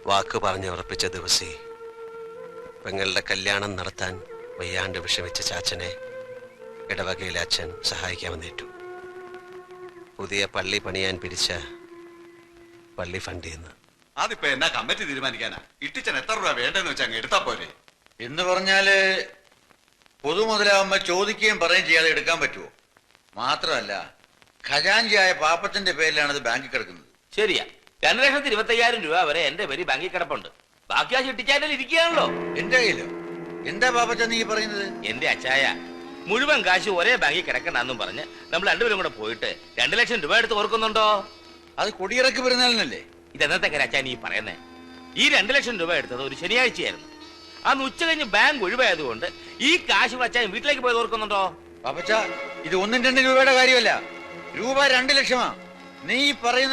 വാക്ക് പറഞ്ഞുറപ്പിച്ച ദിവസേ പെങ്ങളുടെ കല്യാണം നടത്താൻ വയ്യാണ്ട് വിഷമിച്ച ചാച്ചനെ ഇടവകയിലെ അച്ഛൻ സഹായിക്കാമെന്നേറ്റു. പുതിയ പള്ളി പണിയാൻ പിരിച്ച പള്ളി ഫണ്ട് ചെയ്യുന്നു. അതിപ്പോ എന്നാ കമ്മിറ്റി തീരുമാനിക്കാനാ? ഇട്ടിച്ചൻ എത്ര രൂപ വേണ്ടെന്ന് വെച്ചാൽ അങ്ങ് എടുത്താ പോരെ? എന്ന് പറഞ്ഞാല് പൊതുമുതലാവുമ്പോ ചോദിക്കുകയും പറയുകയും ചെയ്യാതെ എടുക്കാൻ പറ്റുമോ? മാത്രമല്ല ഖജാൻജിയായ പാപ്പച്ചന്റെ പേരിലാണ് ഇത് ബാങ്കിൽ കിടക്കുന്നത്. ശരിയാ, 2,25,000 രൂപ വരെ എന്റെ പേര് ബാങ്കിൽ കിടപ്പുണ്ട്. ബാക്കി ആ ചിട്ടിച്ചാനൽ ഇരിക്കുകയാണല്ലോ എന്റെ കയ്യിലോ? എന്താ പാപ്പച്ച നീ പറയുന്നത്? എന്റെ അച്ചായ മുഴുവൻ കാശ് ഒരേ ബാങ്കിൽ കിടക്കണ്ടെന്നും പറഞ്ഞ് നമ്മൾ രണ്ടുപേരും കൂടെ പോയിട്ട് 2 ലക്ഷം രൂപ എടുത്ത് ഓർക്കുന്നുണ്ടോ? അത് കൊടിയിറക്കി വരുന്നാലല്ലേ? ഇതെന്നത്തെ അച്ചായ നീ പറയുന്നേ? ഈ 2 ലക്ഷം രൂപ എടുത്തത് ഒരു ശനിയാഴ്ചയായിരുന്നു. അന്ന് ഉച്ച കഴിഞ്ഞ് ബാങ്ക് ഒഴിവായതുകൊണ്ട് ഈ കാശ് അച്ചായൻ വീട്ടിലേക്ക് പോയത് ഓർക്കുന്നുണ്ടോ? പാപ്പച്ച ഇത് 1-2 രൂപയുടെ കാര്യമല്ല, രൂപ 2 ലക്ഷമാ. നീ പറയുന്ന